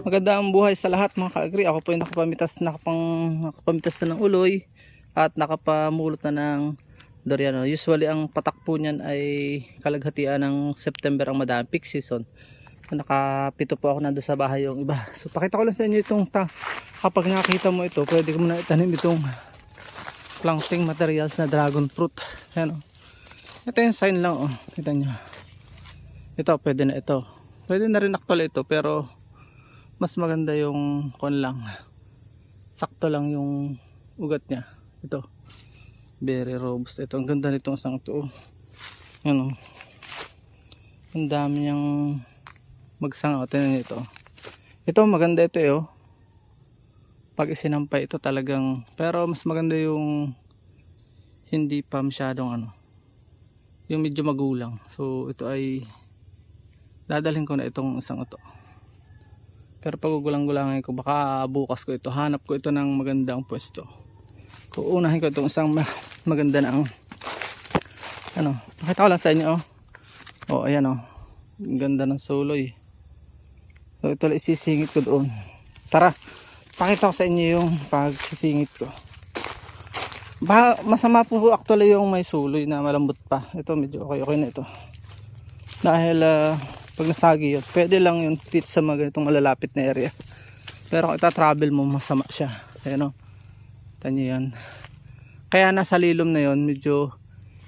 Maganda ang buhay sa lahat mga ka-agri. Ako po ay nakapamitas na ng uloy at nakapamulot na ng durian. Usually ang patak po niyan ay kalaghatian ng September ang madami, peak season. Nakapito po ako nandun sa bahay yung iba. So pakita ko lang sa inyo itong kapag nakakita mo ito, pwede mo na itanim itong planting materials na dragon fruit. Ayan, ito yung sign lang, kita nyo. Ito pwede na ito. Pwede na rin actually ito, pero mas maganda yung lang, sakto lang yung ugat niya. Ito very robust. Ito ang ganda nitong isang ito. Yan, ang dami niyang magsanga. Tingnan niyo ito. Ito maganda ito pag isinampay ito talagang, pero mas maganda yung hindi pa masyadong yung medyo magulang. So ito ay dadalhin ko na itong isang ito. Pero pag gulang-gulangan ko, baka bukas ko ito, hanap ko ito ng magandang pwesto. Uunahin ko itong isang maganda na pakita ko lang sa inyo. Ayan ang ganda ng suloy. So ito lang isisingit ko doon. Tara, pakita ko sa inyo yung pagsisingit ko. Masama po actually yung may suloy na malambot pa. Ito medyo okay na ito. Dahil pag nasagi yun, pwede lang yun dito sa mga ganitong malalapit na area. Pero kung ita-travel mo, masama siya. Ayan tanyo yan. Kaya nasa lilom na yun, medyo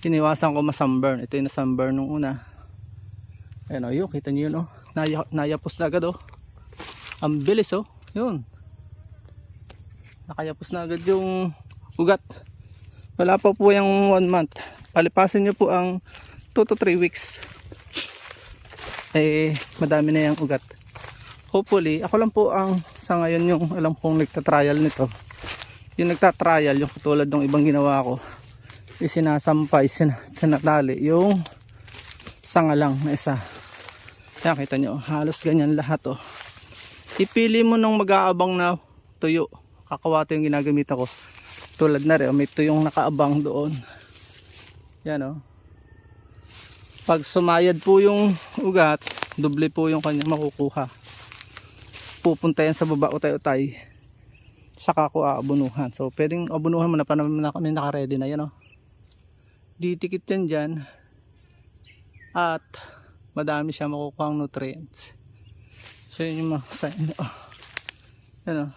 iniwasan ko masunburn. Ito yung nasunburn nung una. Ayan yun, kita nyo yun nayapos na agad ang bilis yun. Nakayapos na agad yung ugat. Wala pa po yung 1 month. Palipasin nyo po ang 2 to 3 weeks. Madami na yung ugat. Hopefully, ako lang po ang sa ngayon yung alam kong nagtatrial nito. Yung nagtatrial, yung katulad ng ibang ginawa ko, isinasampay, sinatali yung sanga lang na isa. Kaya kita nyo, halos ganyan lahat Ipili mo nung mag-aabang na tuyo. Kakawate yung ginagamit ako. Tulad na rin, may tuyong nakaabang doon. Yan pag sumayad po yung ugat, doble po yung kanya makukuha. Pupunta yan sa baba, utay-utay. Saka ko aabunuhan. So pwedeng abunuhan mo na pa naman kami naka-ready na yan Didikit yan dyan. At madami siya makukuha ang nutrients. So yun yung mga sign. Yan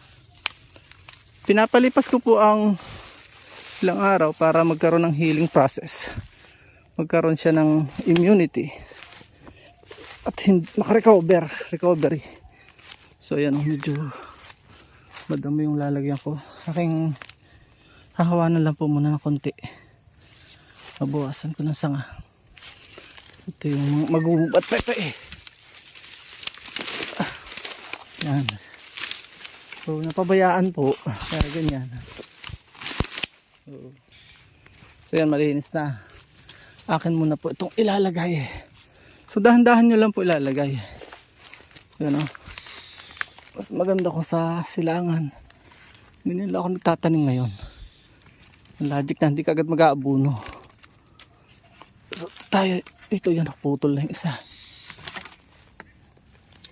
pinapalipas ko po ang ilang araw para magkaroon ng healing process. Magkaroon siya ng immunity at recovery. So yan medyo madami yung lalagyan ko. Aking hahawanan lang po muna ng konti. Mabawasan ko ng sanga. Ito yung magubat pa ito yan. So napabayaan po kaya ganyan. So yan, malinis na. Akin muna po itong ilalagay. So dahan-dahan nyo lang po ilalagay. Yan mas maganda ko sa silangan. Hindi nila ako nagtatanim ngayon. Ang logic na hindi ka agad mag-aabuno. So tayo, ito yan, naputol na yung isa.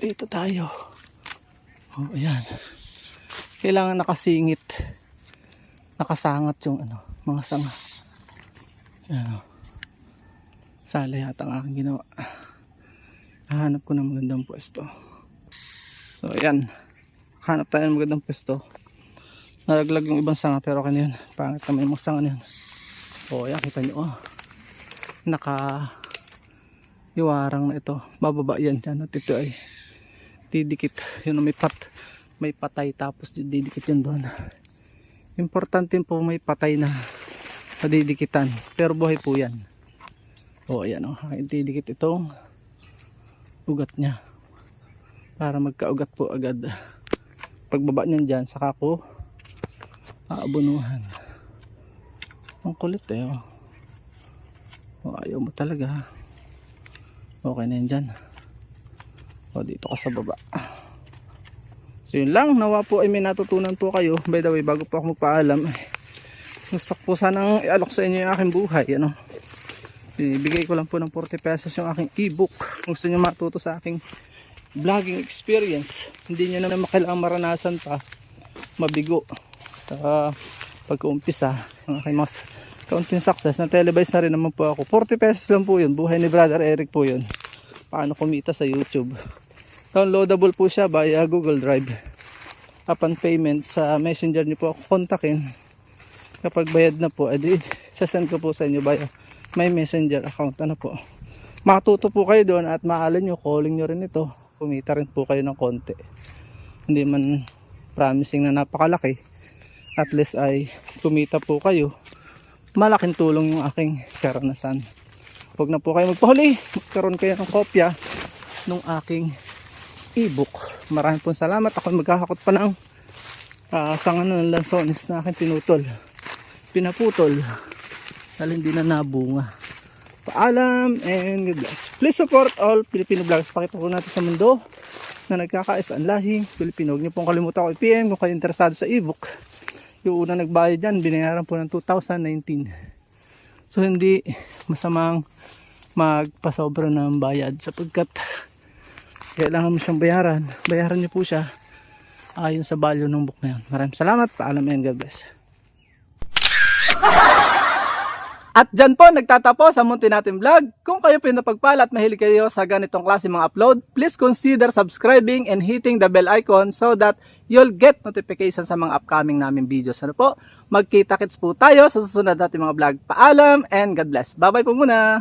Dito tayo. Ayan. Kailangan nakasingit. Nakasangat yung mga sanga. Ayan sala yata ang aking ginawa. Hanap ko ng magandang pwesto. So ayan, hanap tayo ng magandang pwesto. Nalaglag yung ibang sanga pero kanina yun, pangit naman yung mga sanga na yun. Ayan, kita nyo naka iwarang na ito. Bababa yan dyan at ito ay didikit. Yun may patay tapos didikit yun doon. Importante po may patay na madidikitan pero buhay po yan. Ayan didikit itong ugat nya para magkaugat po agad. Pagbaba nyan dyan saka ko aabunuhan. Ang kulit ayaw mo talaga. Okay na yan dyan. Dito ka sa baba. So yun lang, nawa po ay may natutunan po kayo. By the way, bago po ako magpaalam, gusto ko po sanang i-alok sa inyo yung aking buhay. Bibigay ko lang po ng 40 pesos yung aking ebook. Kung gusto nyo matuto sa aking vlogging experience. Hindi nyo na kailangang maranasan pa mabigo sa pag-uumpisa ng aking mga kaunting success. Na televise na rin naman po ako. 40 pesos lang po yun. Buhay ni Brother Eric po yun. Paano kumita sa YouTube. Downloadable po siya via Google Drive. Upon payment sa messenger nyo po ako kontakin. Kapag bayad na po, edi sasend ko po sa inyo via may messenger account. Ano po, matuto po kayo doon at maalan nyo, calling nyo rin ito. Kumita rin po kayo ng konti. Hindi man promising na napakalaki, at least ay kumita po kayo. Malaking tulong yung aking karanasan. Huwag na po kayo magpahuli, magkaroon kayo ng kopya ng aking ebook. Maraming pong salamat. Ako magkakakot pa ng sangan ng lansones na aking pinaputol dahil hindi na nabunga. Paalam and God bless. Please support all Filipino vlogs. Pakita ko natin sa mundo na nagkakaisa ang lahing Pilipino. Huwag niyo pong kalimutan ko i-PM kung kayo interesado sa ebook. Yung una nagbayad dyan, binayaran po ng 2019. So hindi masamang magpasobra ng bayad sapagkat kailangan mo siyang bayaran. Bayaran niyo po siya ayon sa value ng book na yun. Maraming salamat. Paalam and God bless. At dyan po nagtatapos ang munti natin vlog. Kung kayo pinapagpala at mahilig kayo sa ganitong klase mga upload, please consider subscribing and hitting the bell icon so that you'll get notification sa mga upcoming namin videos. Ano po? Magkita-kits po tayo sa susunod natin mga vlog. Paalam and God bless. Bye bye po muna.